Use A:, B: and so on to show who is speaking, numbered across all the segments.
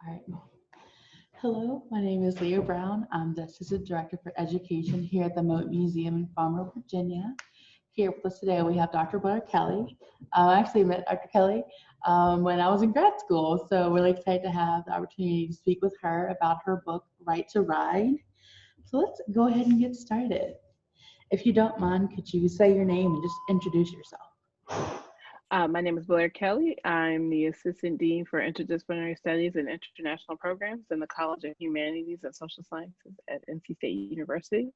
A: All right. Hello, my name is Leah Brown. I'm the Assistant Director for Education here at the Moton Museum in Farmville, Virginia. Here with us today, we have Dr. Blair Kelley. I actually met Dr. Kelley when I was in grad school, so really excited to have the opportunity to speak with her about her book, Right to Ride. So let's go ahead and get started. If you don't mind, could you say your name and just introduce yourself?
B: My name is Blair Kelley. I'm the Assistant Dean for Interdisciplinary Studies and International Programs in the College of Humanities and Social Sciences at NC State University,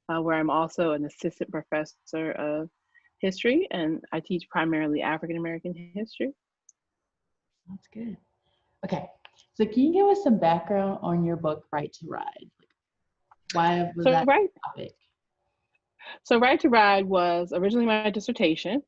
B: where I'm also an Assistant Professor of History, and I teach primarily African American history.
A: That's good. Okay, so can you give us some background on your book, Right to Ride? Why was that topic?
B: So Right to Ride was originally my dissertation.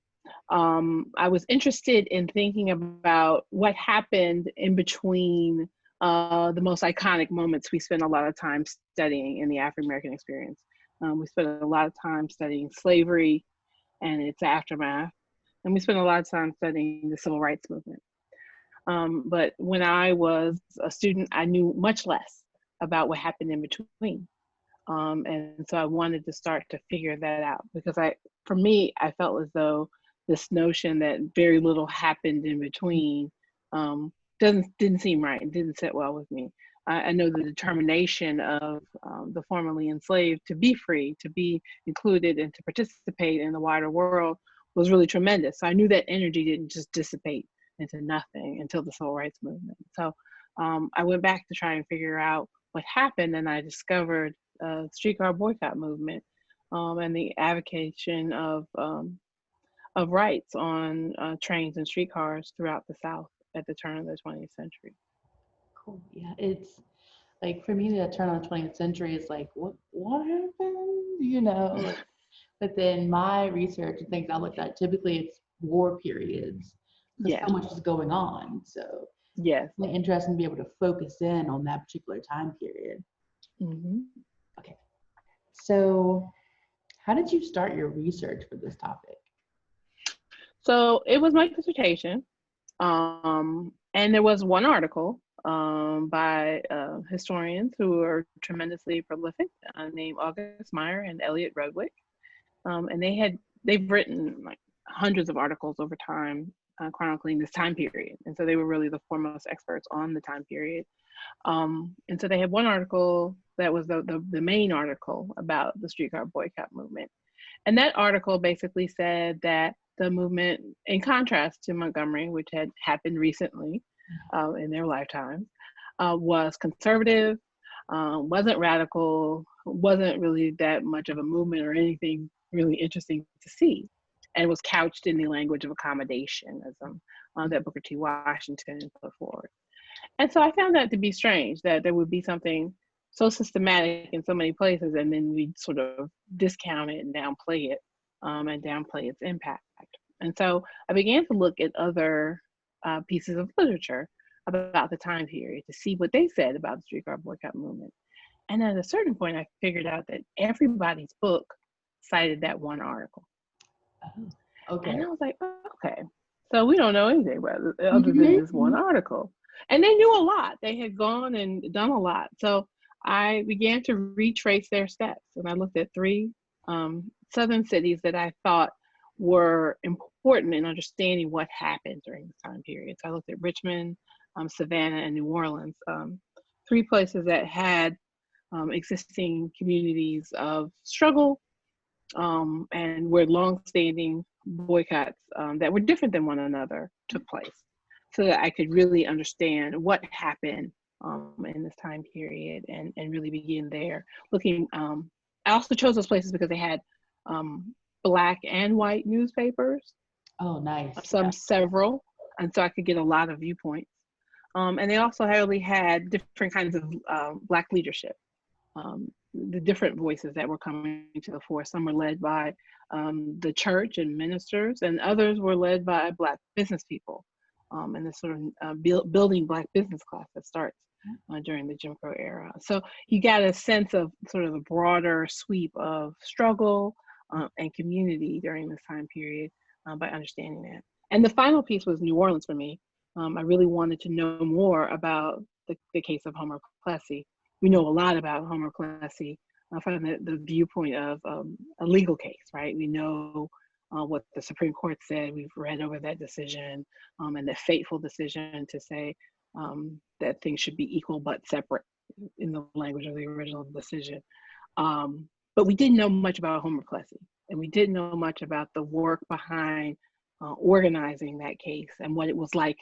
B: I was interested in thinking about what happened in between the most iconic moments we spend a lot of time studying in the African American experience. We spent a lot of time studying slavery and its aftermath, and we spent a lot of time studying the civil rights movement. But when I was a student, I knew much less about what happened in between. And so I wanted to start to figure that out because for me, I felt as though this notion that very little happened in between didn't seem right. It didn't sit well with me. I know the determination of the formerly enslaved to be free, to be included, and to participate in the wider world was really tremendous. So I knew that energy didn't just dissipate into nothing until the civil rights movement. So I went back to try and figure out what happened, and I discovered the streetcar boycott movement and the advocacy of rights on trains and streetcars throughout the South at the turn of the 20th century.
A: Cool. Yeah, it's like for me, the turn of the 20th century is like, what happened? Like, but then my research and things I looked at, typically it's war periods because so much is going on. So
B: yes,
A: it's really interesting to be able to focus in on that particular time period.
B: Mm-hmm.
A: Okay. So how did you start your research for this topic?
B: So it was my dissertation. And there was one article by historians who are tremendously prolific named August Meyer and Elliot Rudwick. And they've written like hundreds of articles over time chronicling this time period. And so they were really the foremost experts on the time period. And so they had one article that was the main article about the streetcar boycott movement. And that article basically said that the movement, in contrast to Montgomery, which had happened recently in their lifetime, was conservative, wasn't radical, wasn't really that much of a movement or anything really interesting to see, and was couched in the language of accommodationism that Booker T. Washington put forward. And so I found that to be strange, that there would be something so systematic in so many places, and then we sort of discount it and downplay it and downplay its impact. And so I began to look at other pieces of literature about the time period to see what they said about the streetcar boycott movement. And at a certain point, I figured out that everybody's book cited that one article.
A: Oh, okay.
B: And I was like, okay, so we don't know anything about it other than this one article. And they knew a lot. They had gone and done a lot. So I began to retrace their steps. And I looked at three southern cities that I thought were important in understanding what happened during this time period. So I looked at Richmond, Savannah, and New Orleans, three places that had existing communities of struggle and where longstanding boycotts that were different than one another took place, so that I could really understand what happened in this time period and really begin there. Looking, I also chose those places because they had Black and white newspapers.
A: Oh, nice.
B: Several, and so I could get a lot of viewpoints. And they also really had different kinds of Black leadership. The different voices that were coming to the fore. Some were led by the church and ministers, and others were led by Black business people, and this sort of building Black business class that starts during the Jim Crow era. So you got a sense of sort of a broader sweep of struggle and community during this time period by understanding that. And the final piece was New Orleans for me. I really wanted to know more about the case of Homer Plessy. We know a lot about Homer Plessy from the viewpoint of a legal case, right? We know what the Supreme Court said. We've read over that decision and the fateful decision to say that things should be equal but separate in the language of the original decision. But we didn't know much about Homer Plessy, and we didn't know much about the work behind organizing that case and what it was like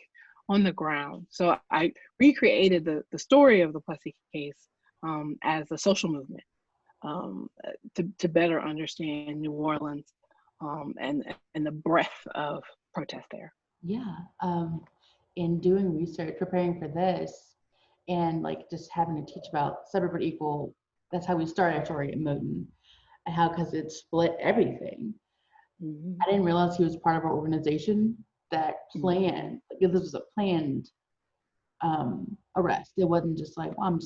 B: on the ground. So I recreated the story of the Plessy case as a social movement to better understand New Orleans and the breadth of protest there.
A: Yeah. In doing research, preparing for this, and like just having to teach about separate but equal, that's how we started our story at Moton, and how, because it split everything.
B: Mm-hmm.
A: I didn't realize he was part of our organization that planned, like, this was a planned arrest. It wasn't just like, well,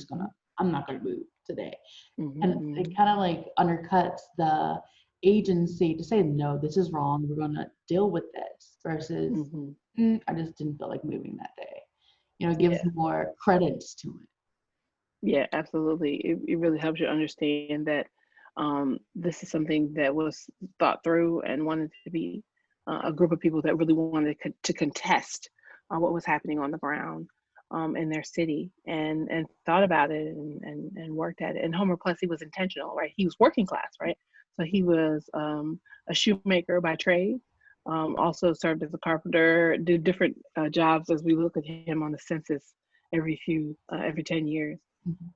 A: I'm not gonna move today.
B: Mm-hmm.
A: And it kind of like undercuts the agency to say, no, this is wrong, we're gonna deal with this, versus I just didn't feel like moving that day. You know, it gives more credence to it.
B: Yeah, absolutely. It really helps you understand that this is something that was thought through and wanted to be a group of people that really wanted to contest what was happening on the ground in their city, and thought about it and worked at it. And Homer Plessy was intentional, right? He was working class, right? So he was a shoemaker by trade, also served as a carpenter, did different jobs as we look at him on the census every 10 years.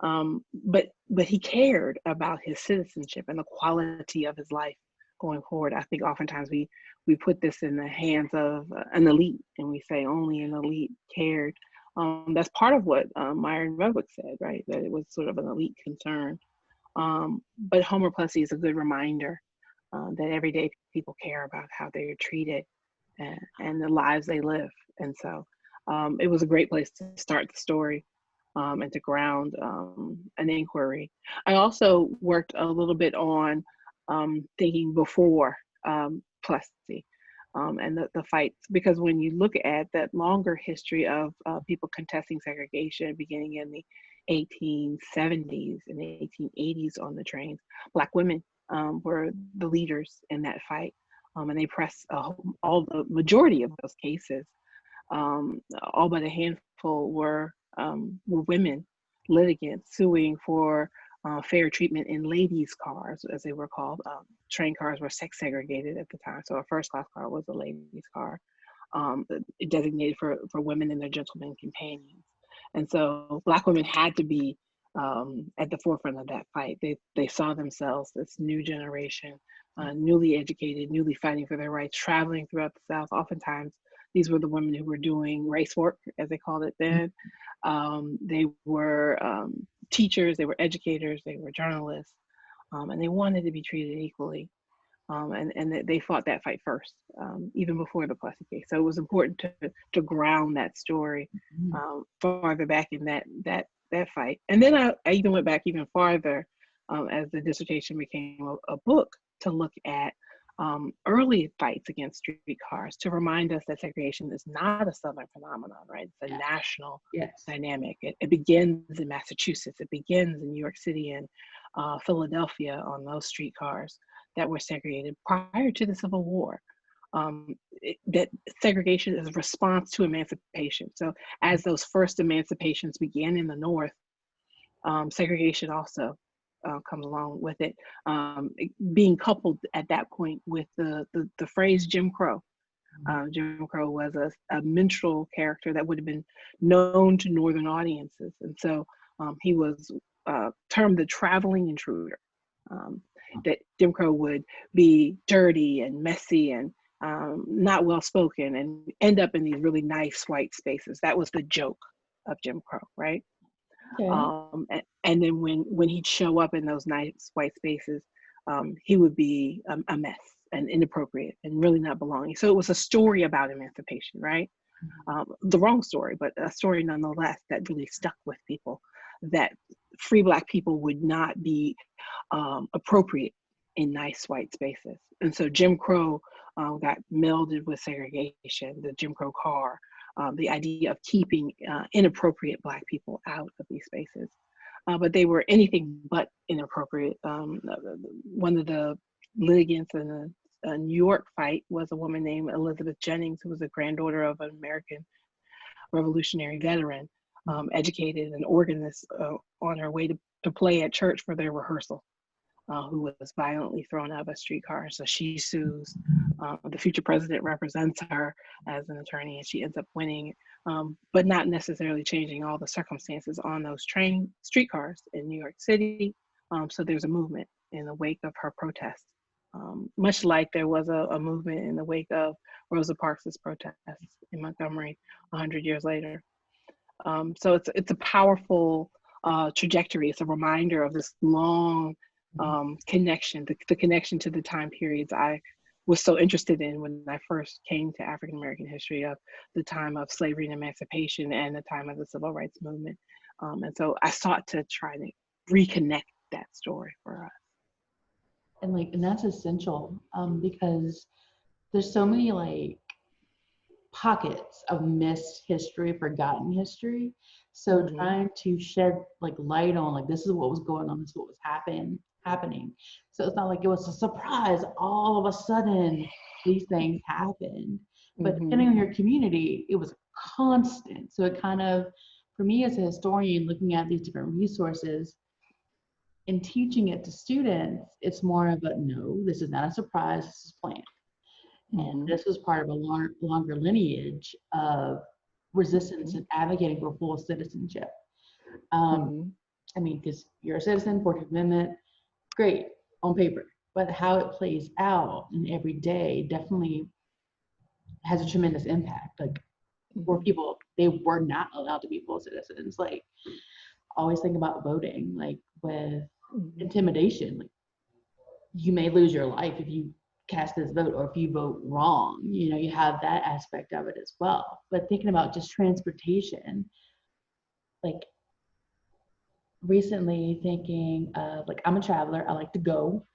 B: But he cared about his citizenship and the quality of his life going forward. I think oftentimes we put this in the hands of an elite, and we say only an elite cared. That's part of what Myron Redwood said, right? That it was sort of an elite concern. But Homer Plessy is a good reminder that everyday people care about how they're treated and the lives they live. And so it was a great place to start the story. And to ground an inquiry. I also worked a little bit on thinking before Plessy and the fights, because when you look at that longer history of people contesting segregation beginning in the 1870s and the 1880s on the trains, Black women were the leaders in that fight, and they pressed all the majority of those cases. All but a handful were women litigants suing for fair treatment in ladies' cars, as they were called. Train cars were sex segregated at the time, so a first-class car was a ladies' car, designated for women and their gentlemen companions. And so Black women had to be at the forefront of that fight. They saw themselves, this new generation, newly educated, newly fighting for their rights, traveling throughout the South. Oftentimes, these were the women who were doing race work, as they called it then. They were teachers, they were educators, they were journalists, and they wanted to be treated equally. And they fought that fight first, even before the Plessy case. So it was important to ground that story farther back in that fight. And then I even went back even farther as the dissertation became a book to look at early fights against streetcars, to remind us that segregation is not a Southern phenomenon, right? It's a national dynamic. It begins in Massachusetts. It begins in New York City and Philadelphia on those streetcars that were segregated prior to the Civil War. That segregation is a response to emancipation. So as those first emancipations began in the North, segregation also comes along with it, being coupled at that point with the phrase Jim Crow. Jim Crow was a minstrel character that would have been known to Northern audiences. And so he was termed the traveling intruder. That Jim Crow would be dirty and messy and not well spoken and end up in these really nice white spaces. That was the joke of Jim Crow, right? Okay. And then when he'd show up in those nice white spaces, he would be a mess and inappropriate and really not belonging. So it was a story about emancipation, right? The wrong story, but a story nonetheless that really stuck with people, that free Black people would not be appropriate in nice white spaces. And so Jim Crow got melded with segregation, the Jim Crow car, the idea of keeping inappropriate Black people out of these spaces. But they were anything but inappropriate. One of the litigants in a New York fight was a woman named Elizabeth Jennings, who was a granddaughter of an American Revolutionary veteran, educated and organist on her way to play at church for their rehearsal, who was violently thrown out of a streetcar. So she sues. The future president represents her as an attorney, and she ends up winning, but not necessarily changing all the circumstances on those train streetcars in New York City. So there's a movement in the wake of her protest, much like there was a movement in the wake of Rosa Parks' protests in Montgomery 100 years later. So it's a powerful trajectory. It's a reminder of this long connection, the connection to the time periods I was so interested in when I first came to African American history, of the time of slavery and emancipation and the time of the civil rights movement. And so I sought to try to reconnect that story for us.
A: And that's essential, because there's so many like pockets of missed history, forgotten history. So trying to shed like light on like, this is what was going on, this is what was happening. So it's not like it was a surprise, all of a sudden these things happened. But depending on your community, it was constant. So it kind of, for me as a historian, looking at these different resources and teaching it to students, it's more of a, no, this is not a surprise, this is planned. And this was part of a longer lineage of resistance and advocating for full citizenship. I mean, because you're a citizen, 14th Amendment, great on paper, but how it plays out in every day definitely has a tremendous impact. Like, for people, they were not allowed to be full citizens. Like, always think about voting, like with intimidation, like you may lose your life if you cast this vote or if you vote wrong. You know, you have that aspect of it as well. But thinking about just transportation, like recently thinking of, like, I'm a traveler, I like to go,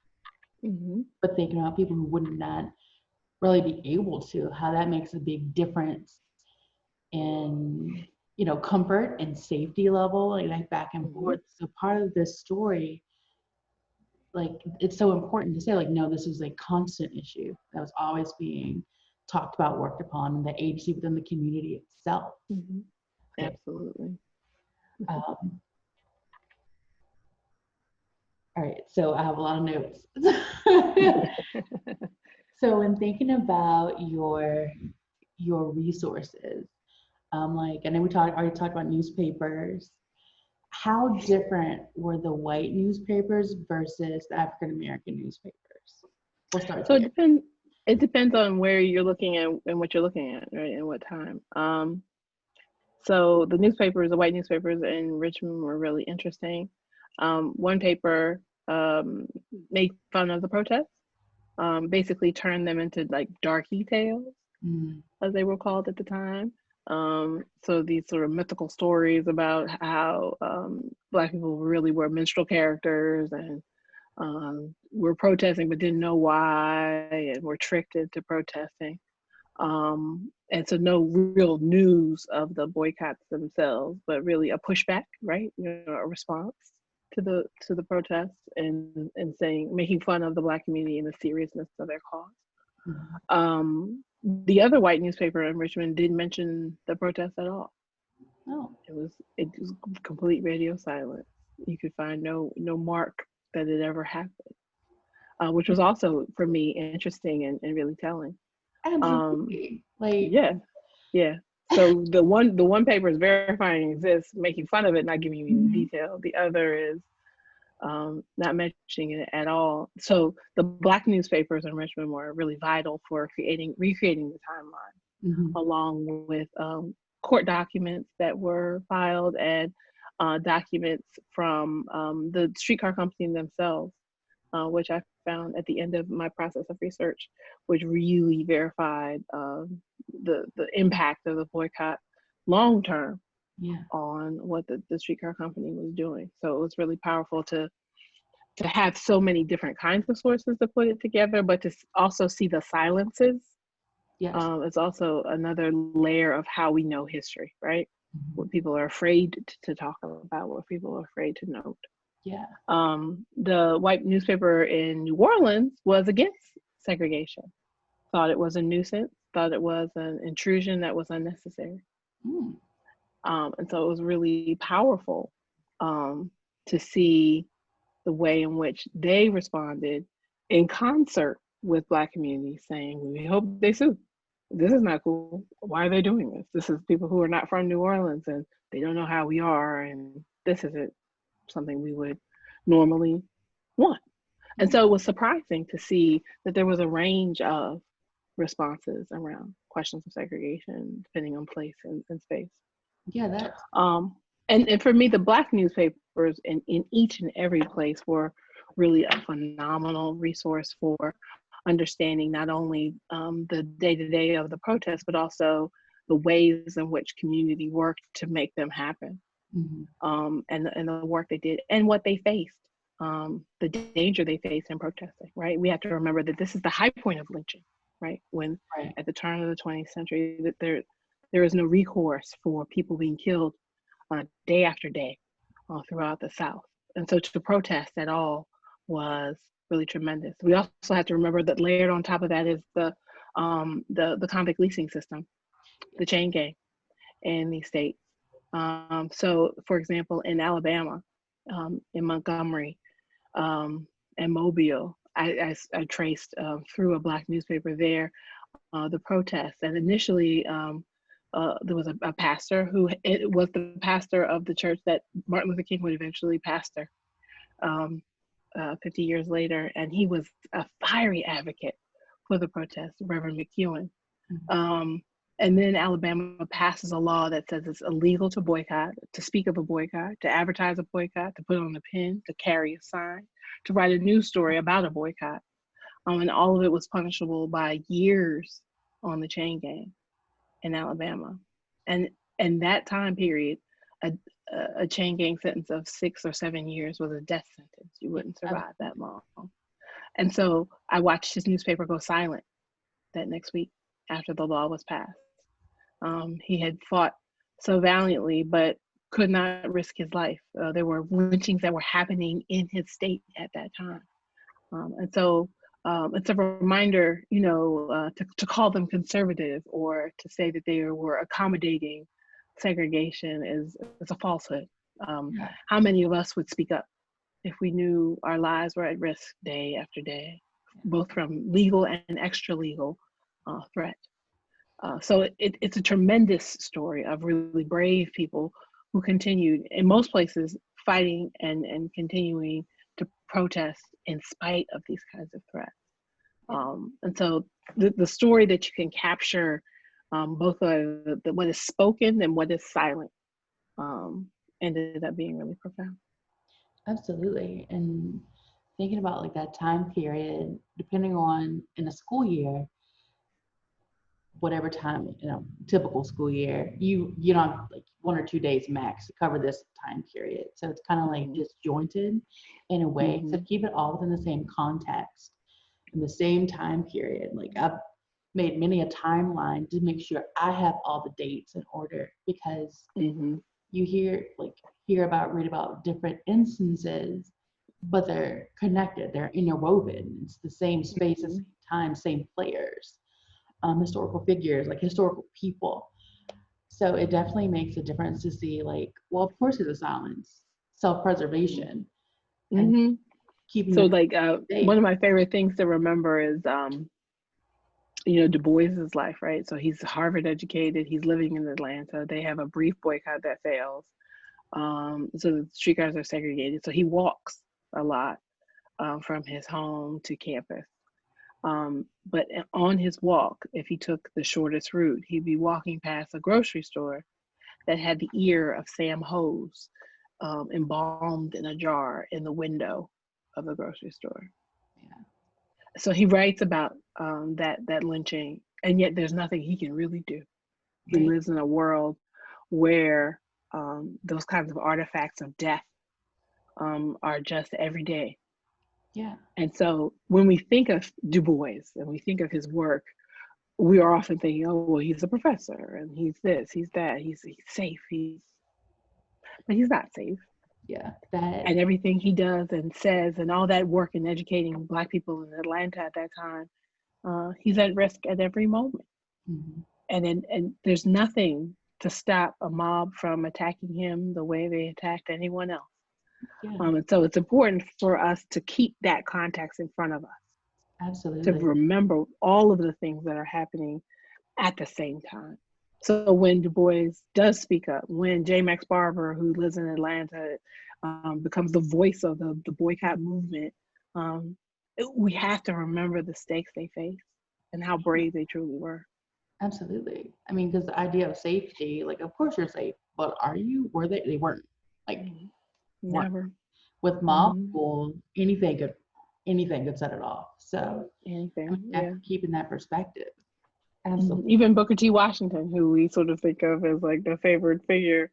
A: but thinking about people who would not really be able to, how that makes a big difference in, you know, comfort and safety level, like back and forth. So part of this story, like, it's so important to say, like, no, this is a constant issue that was always being talked about, worked upon, and the agency within the community itself.
B: Absolutely.
A: All right, so I have a lot of notes. So in thinking about your resources, like, I know we already talked about newspapers. How different were the white newspapers versus the African American newspapers? We'll start.
B: So it depends on where you're looking at and what you're looking at, right, and what time. So the white newspapers in Richmond were really interesting. One paper made fun of the protests, basically turned them into like darky tales, as they were called at the time. So these sort of mythical stories about how Black people really were minstrel characters and were protesting but didn't know why, and were tricked into protesting. And so no real news of the boycotts themselves, but really a pushback, right? You know, a response to the protests, and making fun of the Black community and the seriousness of their cause. The other white newspaper in Richmond didn't mention the protests at all.
A: Oh.
B: It was complete radio silence. You could find no mark that it ever happened, which was also for me interesting and really telling.
A: Absolutely.
B: Yeah. So the one paper is verifying it exists, making fun of it, not giving you any detail. The other is not mentioning it at all. So the Black newspapers in Richmond were really vital for recreating the timeline, along with court documents that were filed and documents from the streetcar company themselves, which I found at the end of my process of research, which really verified the impact of the boycott long term on what the streetcar company was doing. So it was really powerful to have so many different kinds of sources to put it together, but to also see the silences
A: Yes.
B: It's also another layer of how we know history, right?
A: Mhm.
B: What people are afraid to talk about, what people are afraid to note.
A: Yeah.
B: The white newspaper in New Orleans was against segregation, thought it was a nuisance, thought it was an intrusion that was unnecessary.
A: Mm.
B: And so it was really powerful to see the way in which they responded in concert with Black communities saying, we hope they sue. This is not cool. Why are they doing this? This is people who are not from New Orleans and they don't know how we are. And this isn't something we would normally want. And so it was surprising to see that there was a range of responses around questions of segregation, depending on place and space.
A: Yeah, that.
B: Um, and for me, the Black newspapers in each and every place were really a phenomenal resource for understanding not only the day-to-day of the protests, but also the ways in which community worked to make them happen,
A: Mhm.
B: and the work they did and what they faced, the danger they faced in protesting, right? We have to remember that this is the high point of lynching, right? When
A: Right.
B: at the turn of the 20th century, that there is no recourse for people being killed day after day throughout the South. And so to protest at all was really tremendous. We also have to remember that layered on top of that is the convict leasing system, the chain gang in these states. So, for example, in Alabama, in Montgomery, and Mobile, I traced through a Black newspaper there the protests. And initially, there was a pastor who it was the pastor of the church that Martin Luther King would eventually pastor 50 years later. And he was a fiery advocate for the protests, Reverend McEwen.
A: Mhm.
B: And then Alabama passes a law that says it's illegal to boycott, to speak of a boycott, to advertise a boycott, to put on a pin, to carry a sign, to write a news story about a boycott. And all of it was punishable by years on the chain gang in Alabama. And in that time period, a, a chain gang sentence of 6 or 7 years was a death sentence. You wouldn't survive that long. And so I watched his newspaper go silent that next week after the law was passed. He had fought so valiantly, but could not risk his life. There were lynchings that were happening in his state at that time. And so it's a reminder, to call them conservative or to say that they were accommodating segregation is a falsehood.
A: Yeah.
B: How many of us would speak up if we knew our lives were at risk day after day, both from legal and extra legal threat? So it's a tremendous story of really brave people who continued in most places fighting and continuing to protest in spite of these kinds of threats. And so the story that you can capture both what is spoken and what is silent um, ended up being really profound.
A: Absolutely. And thinking about like that time period, depending on in a school year, whatever time, typical school year, you know, like 1 or 2 days max to cover this time period. So it's kind of like
B: Mm-hmm.
A: disjointed in a way to
B: Mm-hmm.
A: keep it all within the same context in the same time period. Like I've made many a timeline to make sure I have all the dates in order because
B: Mm-hmm.
A: you read about different instances, but they're connected, they're interwoven. It's the same space, the same time, same players, historical figures, like historical people. So it definitely makes a difference to see, like, well, of course, it's a silence, self-preservation, and
B: Mm-hmm.
A: keeping
B: So
A: your
B: like
A: safe.
B: one of my favorite things to remember is Du Bois's life, right? So he's Harvard educated, he's living in Atlanta. They have a brief boycott that fails. So the streetcars are segregated. So he walks a lot from his home to campus. But on his walk, if he took the shortest route, he'd be walking past a grocery store that had the ear of Sam Hose embalmed in a jar in the window of the grocery store.
A: Yeah.
B: So he writes about that lynching, and yet there's nothing he can really do. He
A: Right.
B: lives in a world where those kinds of artifacts of death are just every day.
A: Yeah.
B: And so when we think of Du Bois and we think of his work, we are often thinking, oh, well, he's a professor and he's this, he's that, he's safe, but he's not safe.
A: Yeah, that.
B: And everything he does and says and all that work in educating Black people in Atlanta at that time, he's at risk at every moment.
A: Mm-hmm.
B: And there's nothing to stop a mob from attacking him the way they attacked anyone else.
A: Yeah,
B: And so it's important for us to keep that context in front of us, to
A: absolutely.
B: remember all of the things that are happening at the same time. So when Du Bois does speak up, when J. Max Barber, who lives in Atlanta, becomes the voice of the boycott movement, we have to remember the stakes they faced and how brave they truly were.
A: Absolutely. I mean, because the idea of safety, like, of course you're safe, but are you? Were they? They weren't. Like, weren't.
B: Never.
A: With mob rule, anything could set it off. So,
B: Anything,
A: yeah, keeping that perspective. Absolutely.
B: Even Booker T. Washington, who we sort of think of as like the favored figure,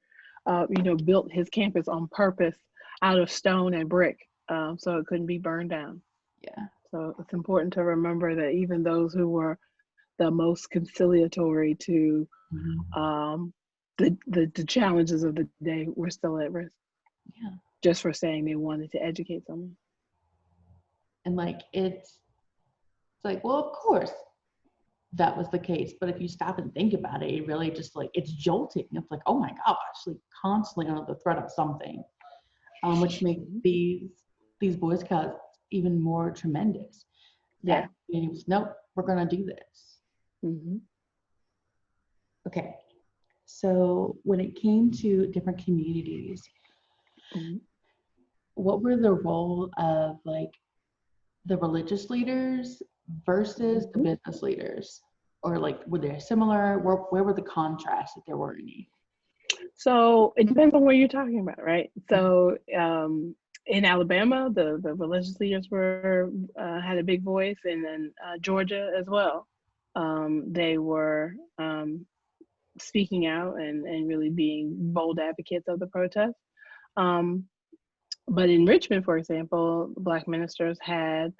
B: built his campus on purpose out of stone and brick, so it couldn't be burned down.
A: Yeah.
B: So it's important to remember that even those who were the most conciliatory to the challenges of the day were still at risk.
A: Yeah.
B: Just for saying they wanted to educate someone.
A: And like it's like, well, of course that was the case. But if you stop and think about it, it really just like it's jolting. It's like, oh my gosh, like constantly under the threat of something, which makes these Boy Scouts even more tremendous.
B: Yeah.
A: And he was, nope, we're gonna do this.
B: Mm-hmm.
A: Okay. So when it came to different communities, what were the role of like the religious leaders versus the business leaders? Or like, were they similar? Where were the contrasts if there were any?
B: So it depends on what you're talking about, right? So in Alabama, the religious leaders were had a big voice, and then Georgia as well. They were speaking out and really being bold advocates of the protest. But in Richmond, for example, Black ministers had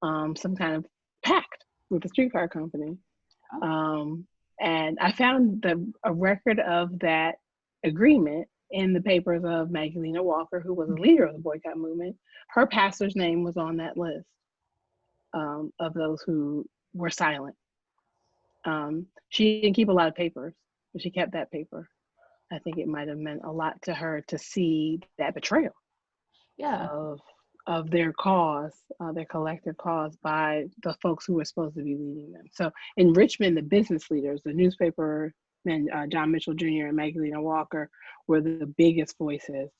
B: some kind of pact with the streetcar company. And I found a record of that agreement in the papers of Magdalena Walker, who was a leader of the boycott movement. Her pastor's name was on that list of those who were silent. She didn't keep a lot of papers, but she kept that paper. I think it might have meant a lot to her to see that betrayal of their cause, their collective cause by the folks who were supposed to be leading them. So in Richmond, the business leaders, the newspaper men, John Mitchell Jr. and Magdalena Walker were the biggest voices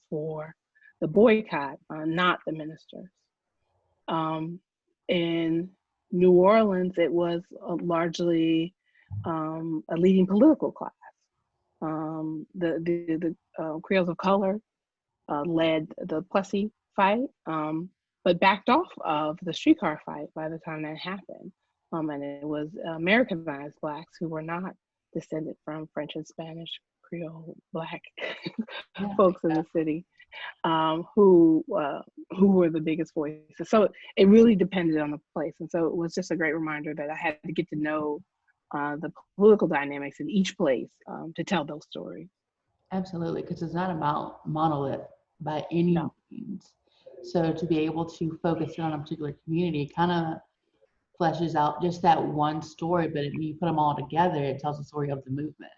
B: for the boycott, not the ministers. In New Orleans, it was largely a leading political class. The Creoles of Color led the Plessy fight, but backed off of the streetcar fight by the time that happened. And it was Americanized Blacks who were not descended from French and Spanish Creole Black folks in the city who were the biggest voices. So it really depended on the place. And so it was just a great reminder that I had to get to know the political dynamics in each place to tell those stories.
A: Absolutely, because it's not about monolith by any means. So to be able to focus in on a particular community kind of fleshes out just that one story, but when you put them all together, it tells the story of the movement.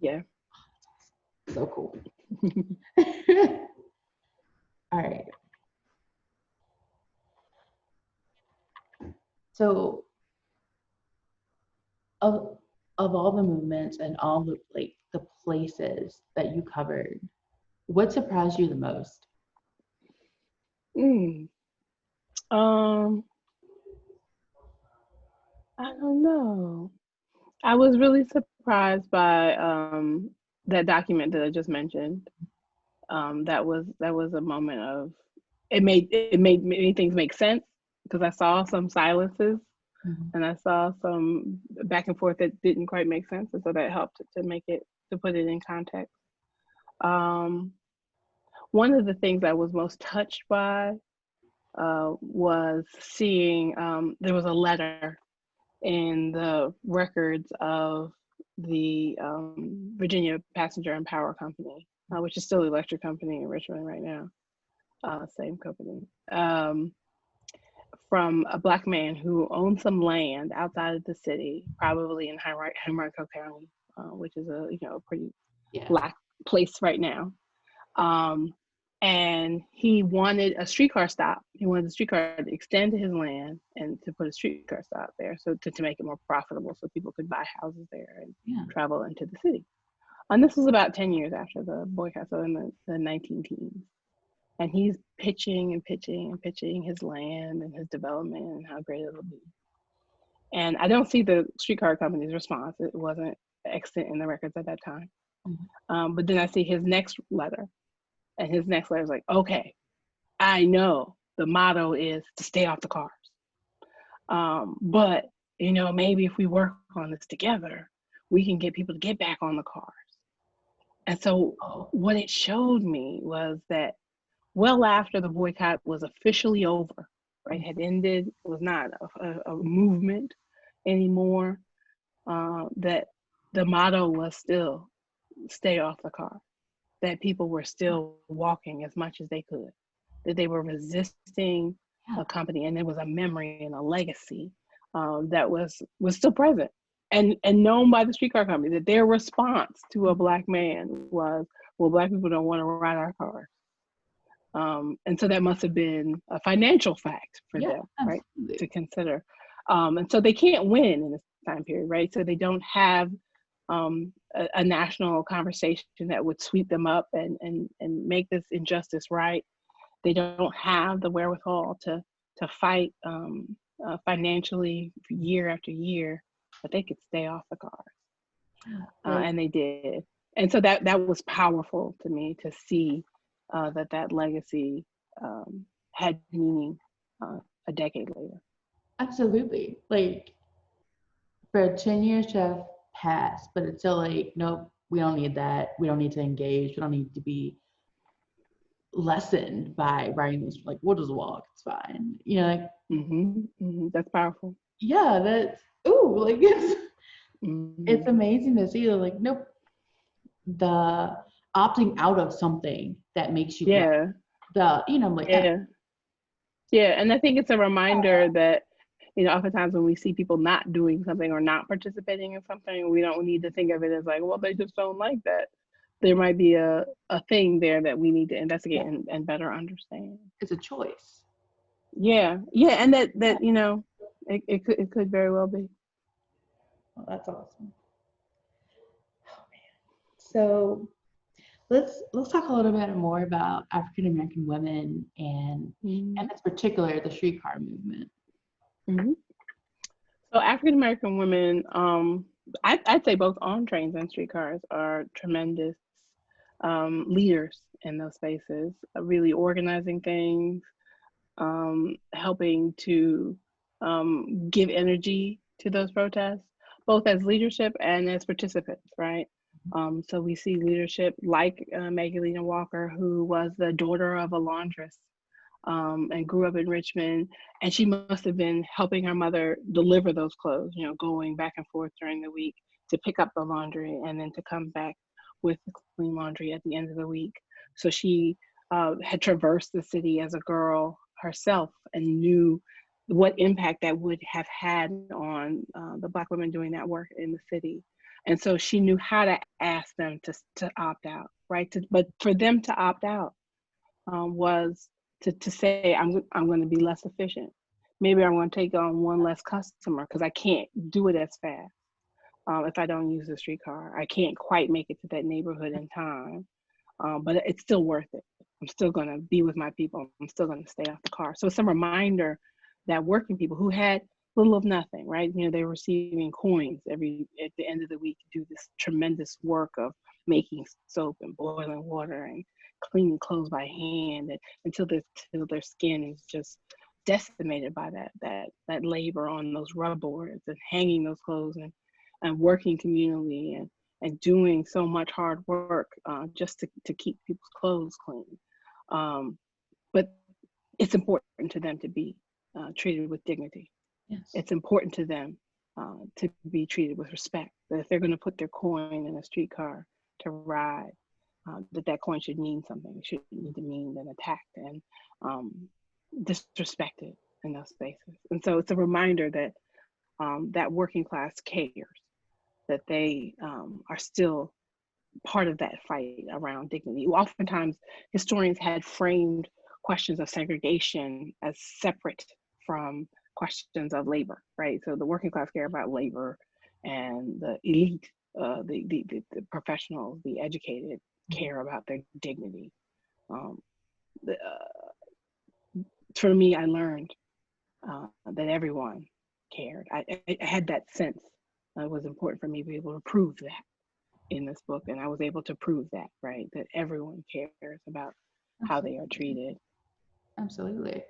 B: Yeah.
A: So cool. All right. So of all the movements and all the the places that you covered, what surprised you the most?
B: I don't know. I was really surprised by that document that I just mentioned. That was a moment of it made many things make sense because I saw some silences and I saw some back and forth that didn't quite make sense, and so that helped to put it in context. One of the things I was most touched by was seeing there was a letter in the records of the Virginia Passenger and Power Company, which is still the electric company in Richmond right now, same company, from a Black man who owned some land outside of the city, probably in Henrico County, which is a pretty Black place right now. And he wanted a streetcar stop. He wanted the streetcar to extend to his land and to put a streetcar stop there, so to make it more profitable, so people could buy houses there and travel into the city. And this was about 10 years after the boycott, so in the 19 teens. And he's pitching and pitching and pitching his land and his development and how great it'll be. And I don't see the streetcar company's response. It wasn't extant in the records at that time. Mm-hmm. But then I see his next letter. And his next letter is like, okay, I know the motto is to stay off the cars. But, maybe if we work on this together, we can get people to get back on the cars. And so what it showed me was that well after the boycott was officially over, right, had ended, it was not a movement anymore, that the motto was still stay off the car. That people were still walking as much as they could, that they were resisting a company, and there was a memory and a legacy that was still present and known by the streetcar company, that their response to a Black man was, well, Black people don't want to ride our cars. And so that must have been a financial fact for them, right, to consider. And so they can't win in this time period, right? So they don't have a national conversation that would sweep them up and make this injustice right. They don't have the wherewithal to fight financially year after year, but they could stay off the cars, and they did. And so that was powerful to me to see that legacy had meaning a decade later.
A: Absolutely. Like, for 10 years to have passed, but it's still like, nope, we don't need that. We don't need to engage. We don't need to be lessened by writing this, like, we'll just walk, it's fine. Like,
B: that's powerful.
A: Yeah, that's, like, it's amazing to see that, like, nope, the opting out of something that makes you
B: and I think it's a reminder that oftentimes when we see people not doing something or not participating in something, we don't need to think of it as like, well, they just don't like that. There might be a thing there that we need to investigate and better understand.
A: It's a choice.
B: Yeah, and that it could very well be.
A: Well, that's awesome. Oh man. So let's talk a little bit more about African American women and in particular the streetcar movement.
B: So African American women, I'd say both on trains and streetcars, are tremendous leaders in those spaces, really organizing things, helping to give energy to those protests, both as leadership and as participants, right? So we see leadership like Magdalena Walker, who was the daughter of a laundress and grew up in Richmond, and she must have been helping her mother deliver those clothes, going back and forth during the week to pick up the laundry and then to come back with the clean laundry at the end of the week. So she had traversed the city as a girl herself and knew what impact that would have had on the Black women doing that work in the city. And so she knew how to ask them to opt out, right? But for them to opt out was to say, I'm going to be less efficient. Maybe I'm going to take on one less customer because I can't do it as fast if I don't use the streetcar. I can't quite make it to that neighborhood in time, but it's still worth it. I'm still going to be with my people. I'm still going to stay off the car. So it's a reminder that working people who had little of nothing, right? They were receiving coins at the end of the week to do this tremendous work of making soap and boiling water and cleaning clothes by hand until their skin is just decimated by that labor on those rub boards and hanging those clothes and working communally and doing so much hard work just to keep people's clothes clean. But it's important to them to be treated with dignity.
A: Yes.
B: It's important to them to be treated with respect. That if they're going to put their coin in a streetcar to ride, that coin should mean something. It shouldn't need to mean been attacked and disrespected in those spaces. And so it's a reminder that that working class cares, that they are still part of that fight around dignity. Oftentimes, historians had framed questions of segregation as separate from questions of labor, right? So the working class care about labor, and the elite, the professionals, the educated, care about their dignity. For me, I learned that everyone cared. I had that sense. It was important for me to be able to prove that in this book, and I was able to prove that, right? That everyone cares about how they are treated.
A: Absolutely.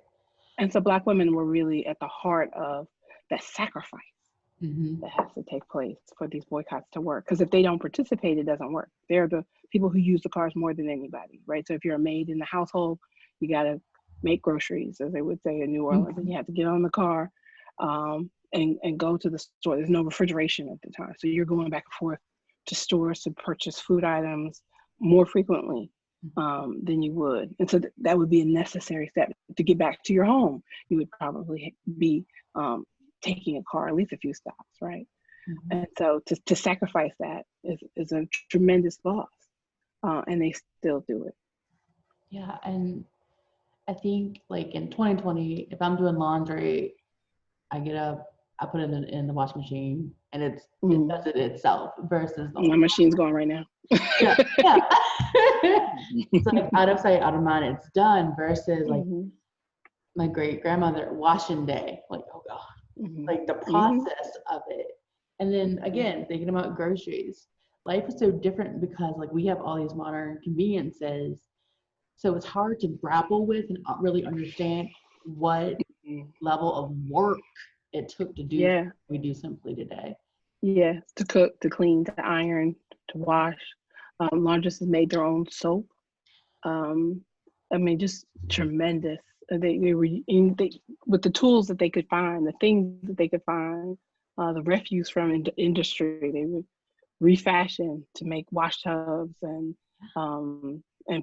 B: And so Black women were really at the heart of that sacrifice that has to take place for these boycotts to work. Because if they don't participate, it doesn't work. They're the people who use the cars more than anybody, right? So if you're a maid in the household, you got to make groceries, as they would say in New Orleans, and you have to get on the car and go to the store. There's no refrigeration at the time. So you're going back and forth to stores to purchase food items more frequently than you would. And so that would be a necessary step. To get back to your home, you would probably be taking a car at least a few stops, right? And so to sacrifice that is a tremendous loss. And they still do it.
A: Yeah, and I think like in 2020, if I'm doing laundry, I get up, I put it in the washing machine, and it does it itself versus
B: my machine's going right now.
A: yeah. It's like out of sight, out of mind. It's done versus like my great grandmother washing day. Like, oh God, like the process of it. And then again, thinking about groceries, life is so different because like we have all these modern conveniences. So it's hard to grapple with and really understand what level of work it took to do what we do simply today.
B: Yeah, to cook, to clean, to iron, to wash. Laundresses made their own soap. I mean, just tremendous. They were with the tools that they could find, the things that they could find, the refuse from industry. They would refashion to make wash tubs and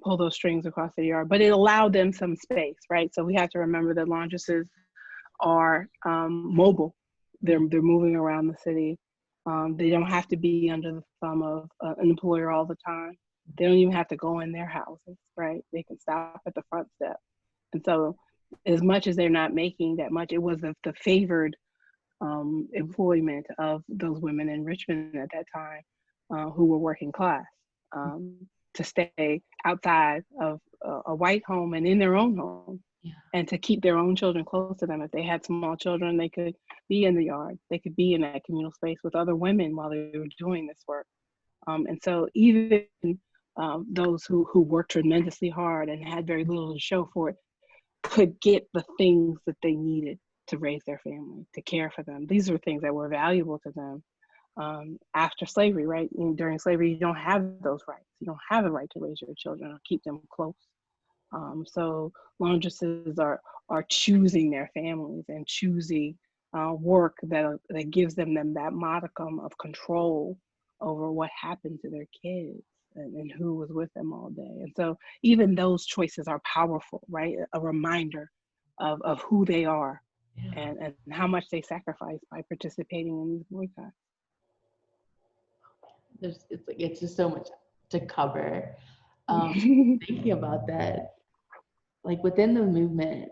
B: pull those strings across the yard. But it allowed them some space, right? So we have to remember that laundresses are mobile. They're moving around the city. They don't have to be under the thumb of an employer all the time. They don't even have to go in their houses, right? They can stop at the front step. And so as much as they're not making that much, it was the favored employment of those women in Richmond at that time who were working class to stay outside of a white home and in their own home. And to keep their own children close to them. If they had small children, they could be in the yard. They could be in that communal space with other women while they were doing this work. And so even those who worked tremendously hard and had very little to show for it could get the things that they needed to raise their family, to care for them. These were things that were valuable to them after slavery, right? And during slavery, you don't have those rights. You don't have the right to raise your children or keep them close. So laundresses are choosing their families and choosing work that gives them that modicum of control over what happened to their kids and who was with them all day. And so even those choices are powerful, right? A reminder of who they are and how much they sacrifice by participating in these boycotts.
A: It's just so much to cover. Thinking about that, like within the movement,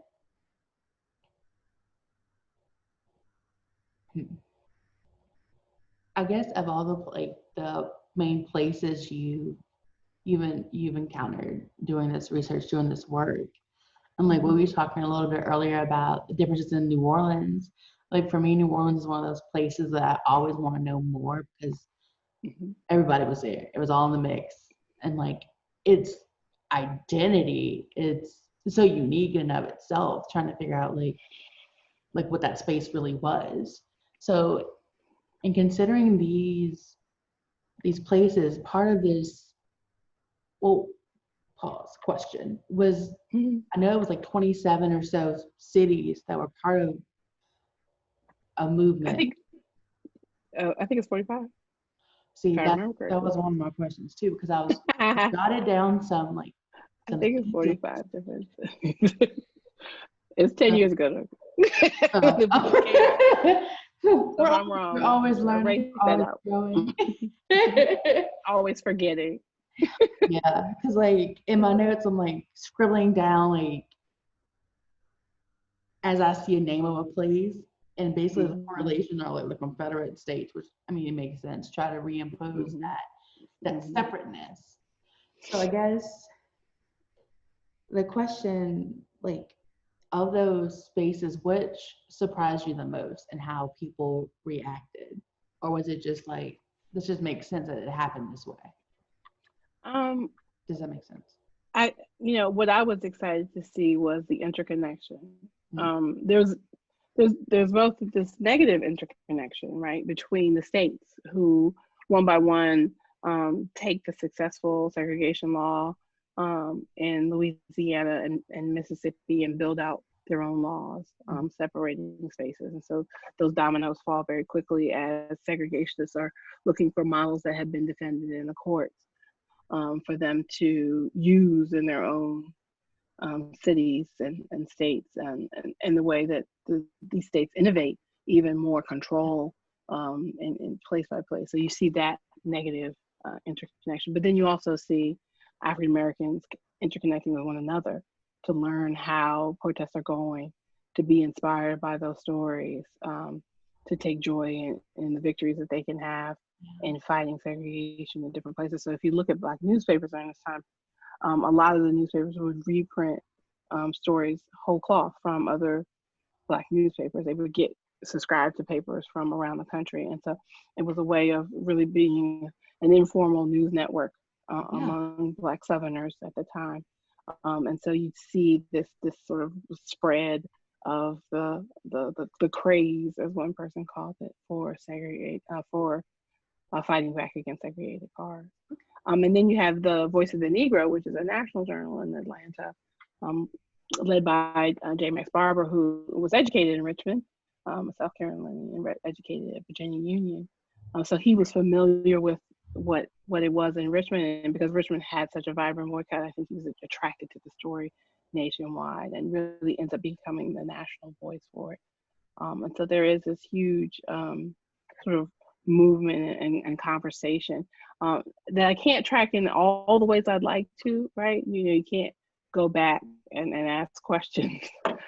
A: I guess of all the main places you've encountered doing this research, doing this work, and like we were talking a little bit earlier about the differences in New Orleans. Like for me, New Orleans is one of those places that I always want to know more because everybody was there. It was all in the mix, and like its identity, it's so unique in and of itself. Trying to figure out like what that space really was. So, in considering these places, part of this, question was, I know it was like 27 or so cities that were part of a movement.
B: I think it's 45.
A: See,
B: If I remember
A: that
B: correctly.
A: was one of my questions too, because I was jotted down some like
B: I
A: some
B: think it's
A: key
B: 45 different. It's 10 years ago.
A: dates.
B: So
A: We're
B: if I'm wrong,
A: always learning,
B: erase
A: we're
B: that
A: always
B: out.
A: growing.
B: Always forgetting.
A: Yeah, because like in my notes, I'm like scribbling down like as I see a name of a place, and basically the correlation are like the Confederate States, which I mean it makes sense. Try to reimpose that separateness. So I guess the question, like, of those spaces, which surprised you the most and how people reacted? Or was it just like, this just makes sense that it happened this way?
B: Um,
A: Does that make sense?
B: what I was excited to see was the interconnection.
A: Mm-hmm.
B: There's both this negative interconnection, right, between the states who one by one take the successful segregation law in Louisiana and Mississippi and build out their own laws separating spaces. And so those dominoes fall very quickly as segregationists are looking for models that have been defended in the courts for them to use in their own cities and states, and the way that these states innovate even more control in place by place. So you see that negative interconnection, but then you also see African Americans interconnecting with one another to learn how protests are going, to be inspired by those stories, to take joy in the victories that they can have in fighting segregation in different places. So if you look at Black newspapers during this time, a lot of the newspapers would reprint stories whole cloth from other Black newspapers. They would get subscribed to papers from around the country. And so it was a way of really being an informal news network among Black Southerners at the time. And so you'd see this sort of spread of the craze, as one person called it, for fighting back against segregated cars. And then you have the Voice of the Negro, which is a national journal in Atlanta, led by J. Max Barber, who was educated in Richmond, South Carolina, and educated at Virginia Union. So he was familiar with what it was in Richmond, and because Richmond had such a vibrant boycott, I think he was attracted to the story nationwide and really ends up becoming the national voice for it. And so there is this huge sort of movement and conversation that I can't track in all the ways I'd like to, right? You can't go back and ask questions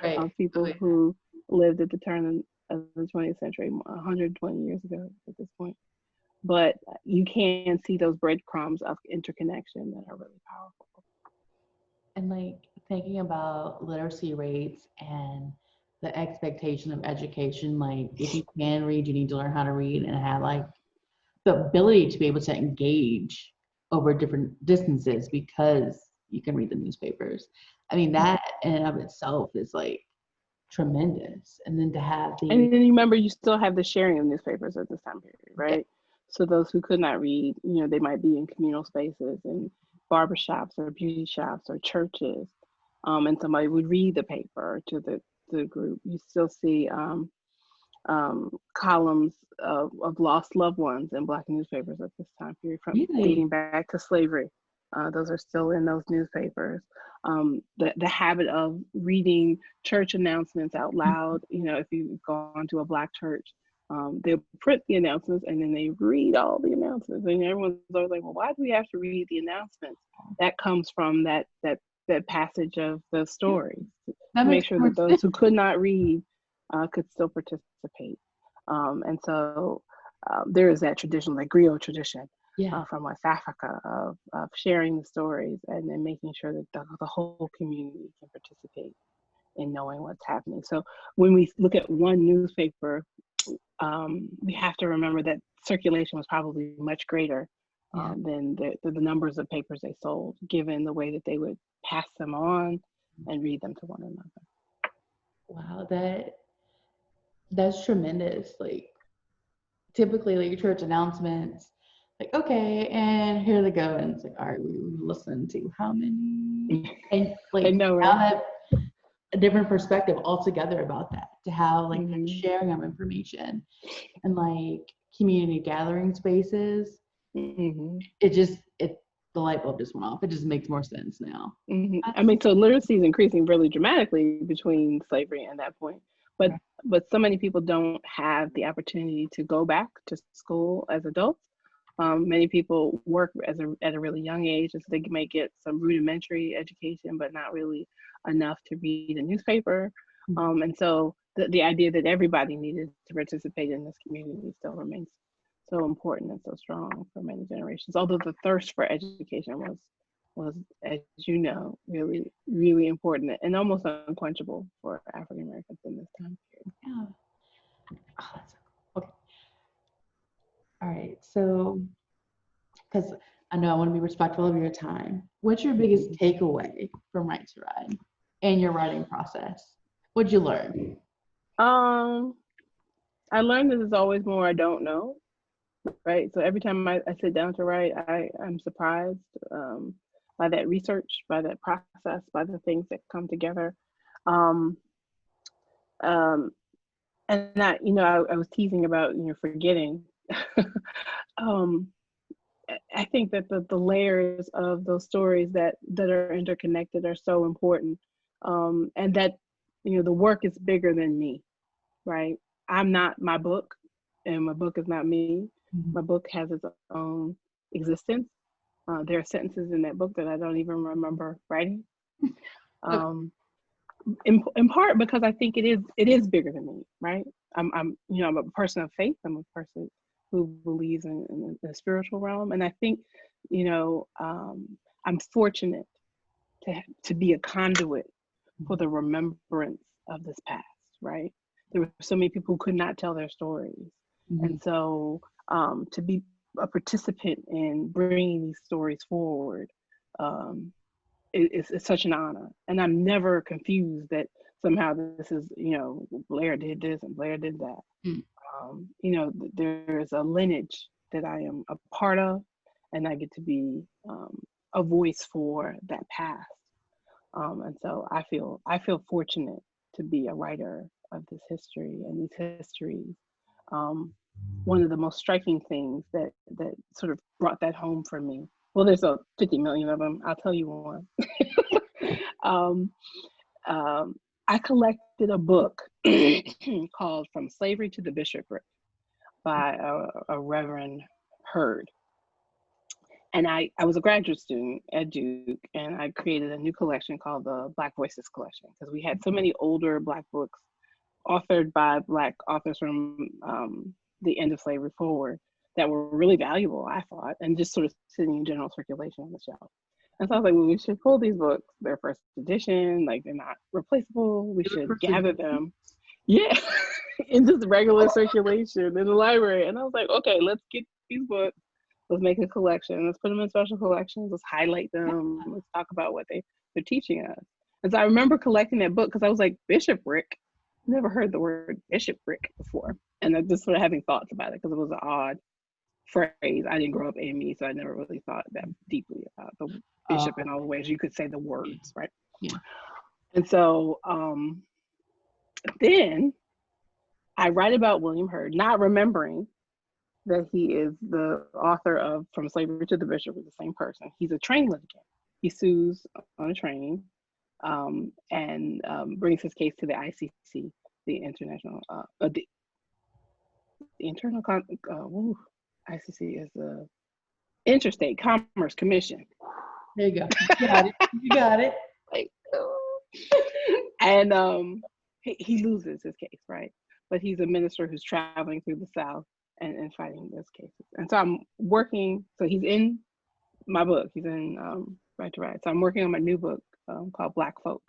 B: of people who lived at the turn of the 20th century, 120 years ago at this point. But you can see those breadcrumbs of interconnection that are really powerful.
A: And like thinking about literacy rates and the expectation of education, like if you can read, you need to learn how to read and have like the ability to be able to engage over different distances because you can read the newspapers. I mean, that in and of itself is like tremendous. And then to have the...
B: And then you remember, you still have the sharing of newspapers at this time period, right? Yeah. So those who could not read, they might be in communal spaces and barbershops or beauty shops or churches. And somebody would read the paper to the group. You still see columns of lost loved ones in Black newspapers at this time period, from dating back to slavery. Those are still in those newspapers. The habit of reading church announcements out loud, if you've gone to a Black church, they'll print the announcements and then they read all the announcements. And everyone's always like, well, why do we have to read the announcements? That comes from that passage of the stories to make sure that those who could not read could still participate. And so there is that tradition, that griot tradition from West Africa of sharing the stories and then making sure that the whole community can participate in knowing what's happening. So when we look at one newspaper, we have to remember that circulation was probably much greater than the numbers of papers they sold, given the way that they would pass them on and read them to one another.
A: Wow, that's tremendous. Like typically like church announcements, like, okay, and here they go. And it's like, all right, we listen to how many? And like
B: I know, right?
A: now that a different perspective altogether about that, to how like the sharing of information and like community gathering spaces,
B: Mm-hmm.
A: The light bulb just went off. It just makes more sense now.
B: Mm-hmm. I mean, so literacy is increasing really dramatically between slavery and that point. But
A: Right.
B: but so many people don't have the opportunity to go back to school as adults. Many people work at a really young age, and so they may get some rudimentary education, but not really enough to read a newspaper. And so the idea that everybody needed to participate in this community still remains so important and so strong for many generations. Although the thirst for education was, as you know, really, really important and almost unquenchable for African Americans in this time period.
A: Yeah. Oh, that's okay. All right. So, because I know I want to be respectful of your time, what's your biggest takeaway from Right to Ride and your writing process? What'd you learn?
B: I learned that there's always more I don't know, right? So every time I sit down to write, I'm surprised by that research, by that process, by the things that come together. Um, um, and that, I was teasing about, forgetting. I think that the layers of those stories that are interconnected are so important, and that the work is bigger than me, right? I'm not my book, and my book is not me.
A: Mm-hmm.
B: My book has its own existence. There are sentences in that book that I don't even remember writing. In part because I think it is bigger than me, right? I'm a person of faith. I'm a person who believes in the spiritual realm, and I think I'm fortunate to be a conduit for the remembrance of this past, right? There were so many people who could not tell their stories, and so to be a participant in bringing these stories forward it's such an honor. And I'm never confused that somehow this is, Blair did this and Blair did that. There's a lineage that I am a part of, and I get to be a voice for that past. And so I feel fortunate to be a writer of this history and these histories. One of the most striking things that sort of brought that home for me. Well, there's 50 million of them. I'll tell you one. I collected a book called From Slavery to the Bishopric by a Reverend Hurd. And I was a graduate student at Duke, and I created a new collection called the Black Voices Collection, because we had so many older Black books authored by Black authors from the end of slavery forward that were really valuable, I thought, and just sort of sitting in general circulation on the shelf. And so I was like, well, we should pull these books. They're first edition, like they're not replaceable. We should gather them. Yeah, in just regular circulation in the library. And I was like, okay, let's get these books. Let's make a collection. Let's put them in special collections. Let's highlight them. Let's talk about what they're teaching us. And so I remember collecting that book because I was like, bishopric? Never heard the word bishopric before. And I just sort of having thoughts about it because it was an odd phrase. I didn't grow up AME, so I never really thought that deeply about the bishop in all the ways you could say the words, right?
A: Yeah.
B: And so then I write about William Hurd, not remembering that he is the author of From Slavery to the Bishop, with the same person. He's a train litigant. He sues on a train and brings his case to the ICC, the International, the Internal, ICC is the Interstate Commerce Commission.
A: There you go. You got it. You got it.
B: And he loses his case, right? But he's a minister who's traveling through the South and fighting those cases. And so I'm working, so he's in my book, he's in Right to Ride. So I'm working on my new book called Black Folk.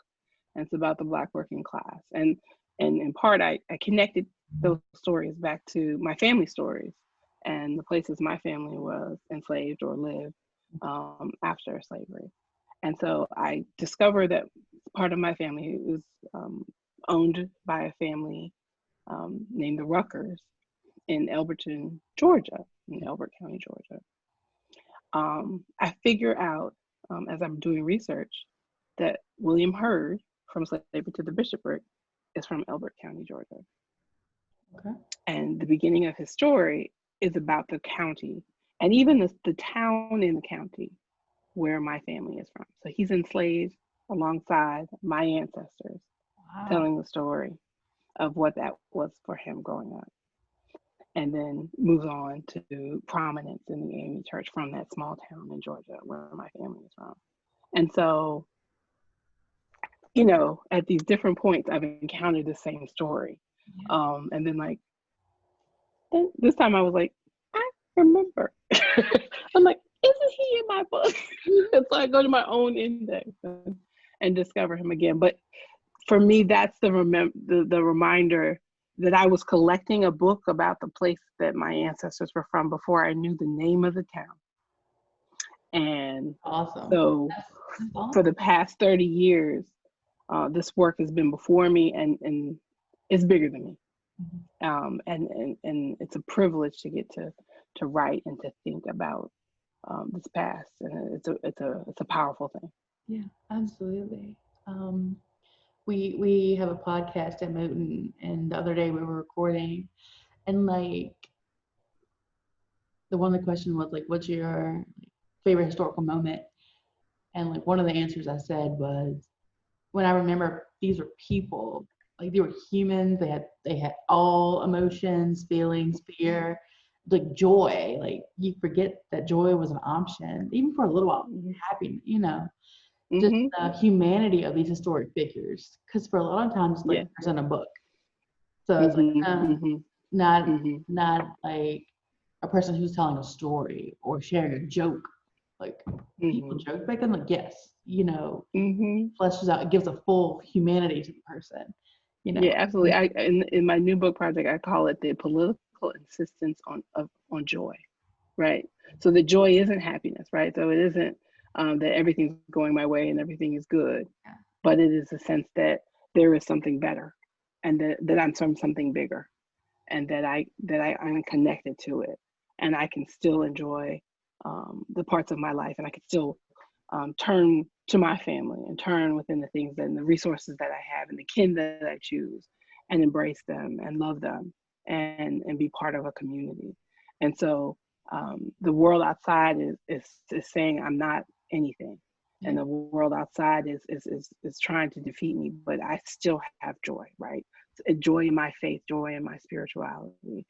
B: And it's about the Black working class. And in part, I connected those stories back to my family stories and the places my family was enslaved or lived after slavery. And so I discovered that part of my family was owned by a family named the Ruckers in Elberton, Georgia, in Elbert County, Georgia. I figure out as I'm doing research that William Hurd, From Slavery to the Bishopric, is from Elbert County, Georgia.
A: Okay.
B: And the beginning of his story is about the county and even the town in the county where my family is from. So he's enslaved alongside my ancestors,
A: Wow.
B: telling the story of what that was for him growing up. And then moves on to prominence in the AME church from that small town in Georgia where my family is from. And so, you know, at these different points, I've encountered the same story.
A: Yeah.
B: And then like, this time I was like, I remember. I'm like, isn't he in my book? And so I go to my own index and discover him again. But for me, that's the reminder that I was collecting a book about the place that my ancestors were from before I knew the name of the town. And
A: Awesome.
B: so
A: That's awesome.
B: for the past 30 years, this work has been before me and it's bigger than me.
A: Mm-hmm.
B: And it's a privilege to get to write and to think about this past, and it's a powerful thing.
A: Yeah, absolutely. We have a podcast at Moton, and the other day we were recording, and like one of the questions was like, "What's your favorite historical moment?" And like one of the answers I said was, "When I remember these were people, like they were humans. They had all emotions, feelings, fear, like joy. Like you forget that joy was an option, even for a little while. Happy, you know." Just
B: Mm-hmm.
A: the humanity of these historic figures, because for a lot of times, like there's in a book, so it's like not not like a person who's telling a story or sharing a joke. Like people joke back then, like yes, you know, fleshes out, it gives a full humanity to the person, you know.
B: Yeah, absolutely. In my new book project, I call it the political insistence on joy, right? So the joy isn't happiness, right? So it isn't that everything's going my way and everything is good, but it is a sense that there is something better, and that I'm from something bigger, and that I'm connected to it, and I can still enjoy the parts of my life, and I can still turn to my family and turn within the things and the resources that I have and the kin that I choose, and embrace them and love them and be part of a community. And so the world outside is saying I'm not anything, and the world outside is trying to defeat me, but I still have joy, right? Joy in my faith, joy in my spirituality,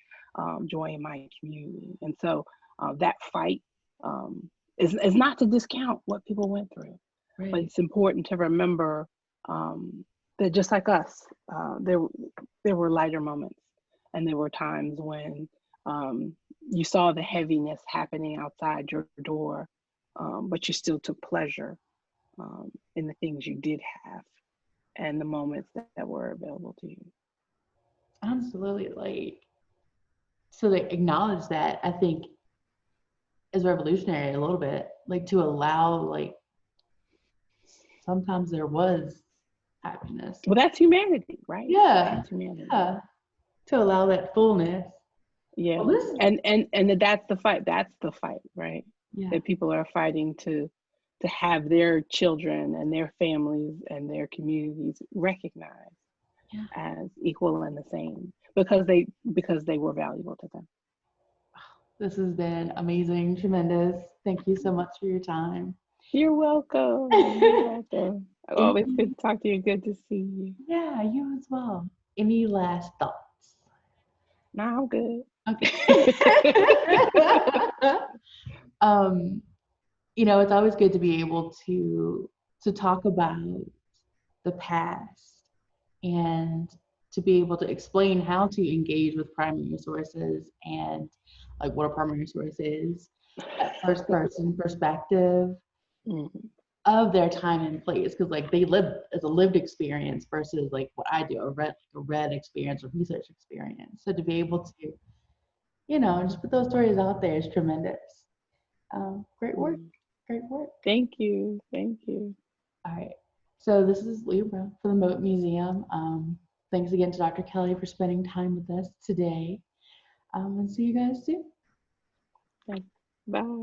B: joy in my community. And so that fight is not to discount what people went through, but it's important to remember that just like us, there were lighter moments, and there were times when you saw the heaviness happening outside your door, but you still took pleasure in the things you did have and the moments that were available to you.
A: Absolutely. Like, so to acknowledge that, I think is revolutionary a little bit, like to allow, like sometimes there was happiness.
B: Well, that's humanity, right?
A: Yeah.
B: That's humanity.
A: Yeah. To allow that fullness.
B: Yeah.
A: Well,
B: and that's the fight. That's the fight, right?
A: Yeah.
B: That people are fighting to have their children and their families and their communities recognized as equal and the same, because they were valuable to them.
A: This has been amazing, tremendous. Thank you so much for your time.
B: You're welcome. You're welcome. Always good to talk to you. Good to see you.
A: Yeah, you as well. Any last thoughts?
B: No, I'm good.
A: Okay. You know, it's always good to be able to talk about the past and to be able to explain how to engage with primary sources and like what a primary source is, that first person perspective of their time and place, because like they live as a lived experience versus like what I do, a read experience or research experience. So to be able to, you know, just put those stories out there is tremendous. Great work. Great work.
B: Thank you. Thank you.
A: All right. So this is Leah Brown for the Moton Museum. Thanks again to Dr. Kelley for spending time with us today. And see you guys soon.
B: Thanks. Bye.